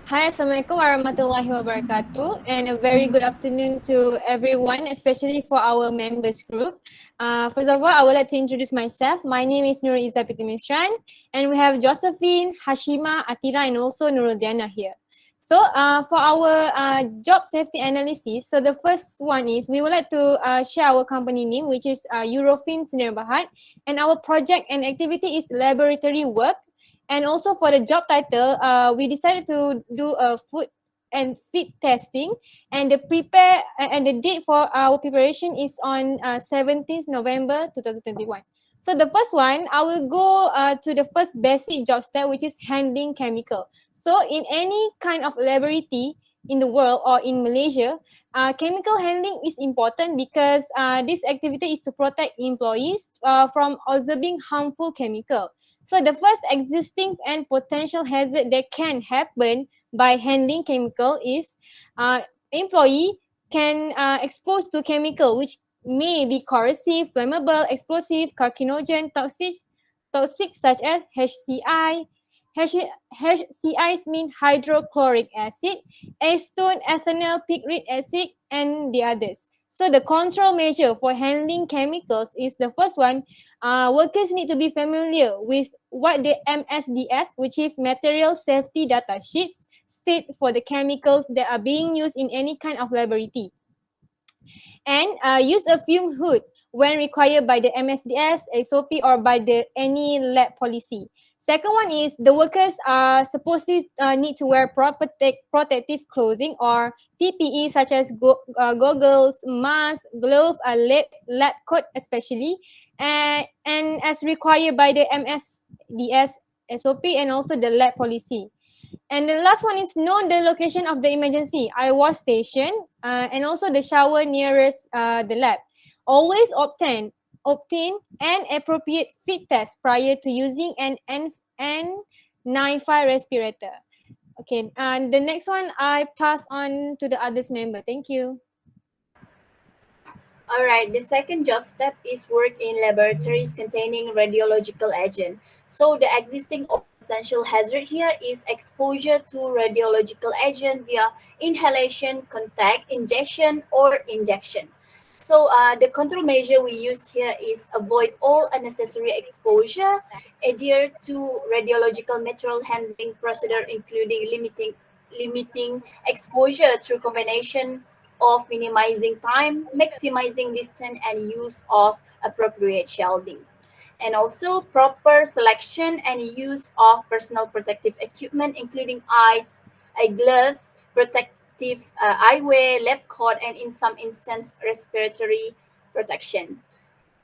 Hi, Assalamualaikum warahmatullahi wabarakatuh, and a very good afternoon to everyone, especially for our members group. First of all, I would like to introduce myself. My name is Nurul Izzah and we have Josphine, Hasyimah, Athilah, and also Nurul here. So, for our job safety analysis, so the first one is we would like to share our company name, which is Eurofin Sdn Bhd, and our project and activity is laboratory work. And also for the job title, we decided to do a food and fit testing, and the date for our preparation is on 17th November 2021. So the first one, I will go to the first basic job step, which is handling chemical. So in any kind of laboratory in the world or in Malaysia, chemical handling is important because this activity is to protect employees from absorbing harmful chemical. So the first existing and potential hazard that can happen by handling chemical is employee can expose to chemical which may be corrosive, flammable, explosive, carcinogen, toxic such as HCI. HCIs mean hydrochloric acid, acetone, ethanol, picric acid, and the others. So the control measure for handling chemicals is the first one. Workers need to be familiar with what the MSDS, which is Material Safety Data Sheets, state for the chemicals that are being used in any kind of laboratory. And use a fume hood when required by the MSDS, SOP, or by the any lab policy. Second one is the workers are supposedly need to wear protective clothing or PPE such as goggles, mask, glove, lab coat especially, and as required by the MSDS SOP and also the lab policy. And the last one is know the location of the emergency IWAS station and also the shower nearest the lab. Always obtain an appropriate fit test prior to using an N95 respirator. Okay, and the next one I pass on to the others member. Thank you. Alright, the second job step is work in laboratories containing radiological agent. So the existing or essential hazard here is exposure to radiological agent via inhalation, contact, ingestion, or injection. So the control measure we use here is avoid all unnecessary exposure, adhere to radiological material handling procedure, including limiting exposure through combination of minimizing time, maximizing distance, and use of appropriate shielding. And also proper selection and use of personal protective equipment, including eye gloves, protective eyewear, lab coat, and in some instances, respiratory protection.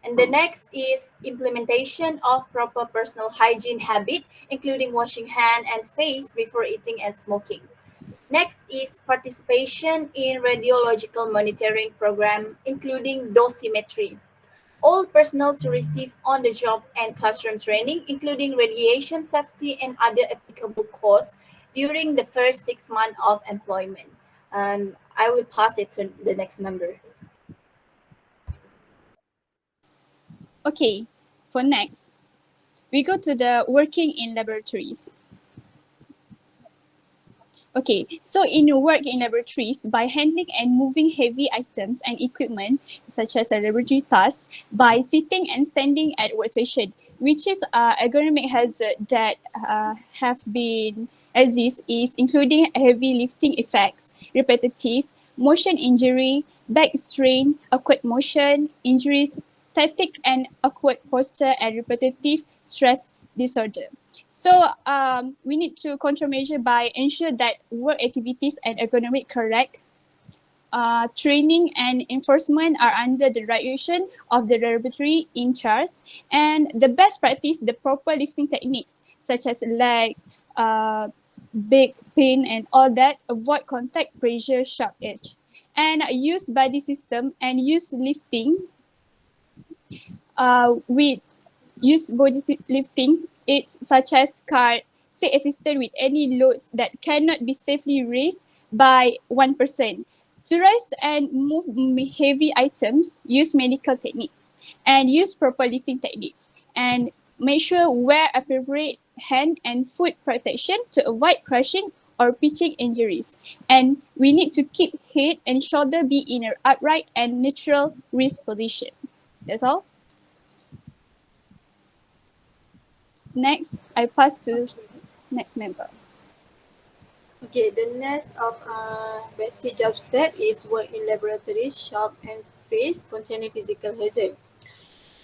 And the next is implementation of proper personal hygiene habit, including washing hand and face before eating and smoking. Next is participation in radiological monitoring program, including dosimetry. All personnel to receive on-the-job and classroom training, including radiation safety and other applicable courses during the first 6 months of employment. And I will pass it to the next member. Okay, for next, we go to the working in laboratories. Okay, so in work in laboratories, by handling and moving heavy items and equipment, such as a laboratory task, by sitting and standing at workstation, which is ergonomic hazard that have been exist is including heavy lifting effects, repetitive, motion injury, back strain, awkward motion, injuries, static and awkward posture, and repetitive stress disorder. So we need to countermeasure by ensure that work activities and ergonomic correct. Training and enforcement are under the direction of the laboratory in charge, and the best practice the proper lifting techniques such as leg, big pin, and all that. Avoid contact pressure, sharp edge, and use body system and use lifting with use body lifting aids such as cart, say assistant with any loads that cannot be safely raised by one person. To raise and move heavy items, use medical techniques and use proper lifting techniques. And make sure wear appropriate hand and foot protection to avoid crushing or pitching injuries. And we need to keep head and shoulder be in an upright and neutral wrist position. That's all. Next, I pass to Okay. next member. Okay, the next of basic job stat is work in laboratories, shop, and space containing physical hazard.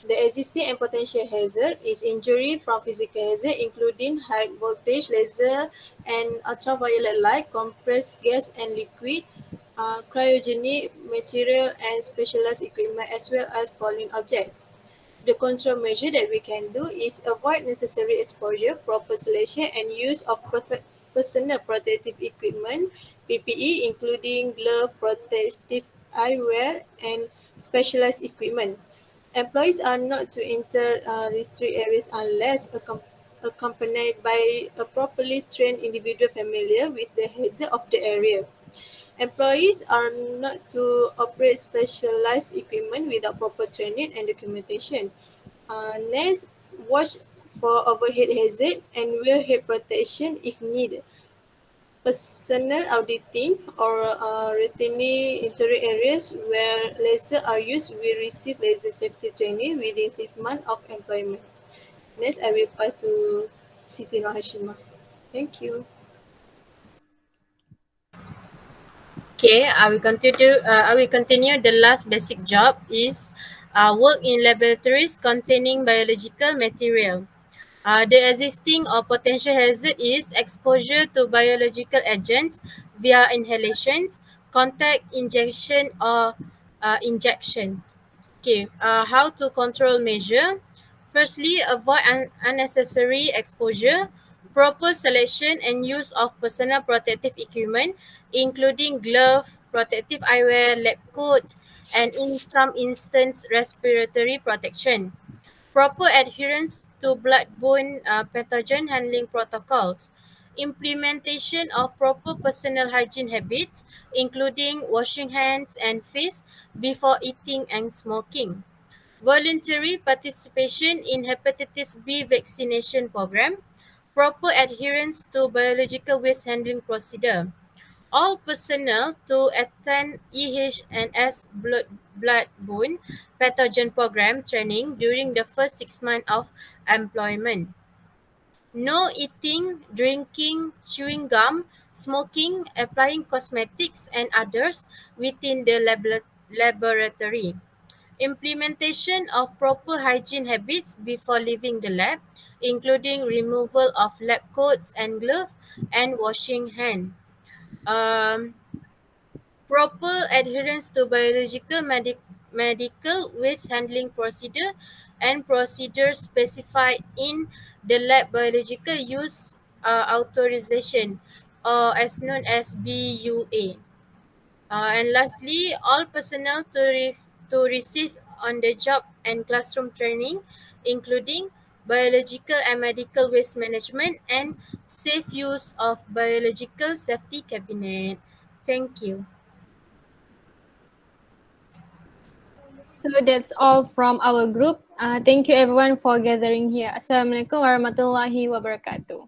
The existing and potential hazard is injury from physical hazard, including high voltage laser and ultraviolet light, compressed gas and liquid, cryogenic material, and specialized equipment, as well as falling objects. The control measure that we can do is avoid necessary exposure, proper selection, and use of personal protective equipment, PPE, including glove, protective eyewear, and specialized equipment. Employees are not to enter restricted areas unless accompanied by a properly trained individual familiar with the hazard of the area. Employees are not to operate specialized equipment without proper training and documentation. Next, watch for overhead hazard and wear head protection if needed. Personnel auditing or routine interior areas where lasers are used will receive laser safety training within 6 months of employment. Next, I will pass to Siti Hasyimah. Thank you. Okay, I will continue. The last basic job is work in laboratories containing biological material. The existing or potential hazard is exposure to biological agents via inhalations, contact injection, or injections. Okay, how to control measure? Firstly, avoid unnecessary exposure, proper selection and use of personal protective equipment, including glove, protective eyewear, lab coats, and in some instances, respiratory protection. Proper adherence to bloodborne pathogen handling protocols. Implementation of proper personal hygiene habits, including washing hands and face before eating and smoking. Voluntary participation in hepatitis B vaccination program. Proper adherence to biological waste handling procedure. All personnel to attend EHS bloodborne pathogen program training during the first 6 months of employment. No eating, drinking, chewing gum, smoking, applying cosmetics, and others within the laboratory. Implementation of proper hygiene habits before leaving the lab, including removal of lab coats and gloves and washing hands. Um, Proper adherence to medical waste handling procedure and procedures specified in the lab biological use authorization, or as known as BUA. And lastly, all personnel to receive on-the-job and classroom training, including biological and medical waste management and safe use of biological safety cabinet. Thank you. So that's all from our group. Thank you everyone for gathering here. Assalamualaikum warahmatullahi wabarakatuh.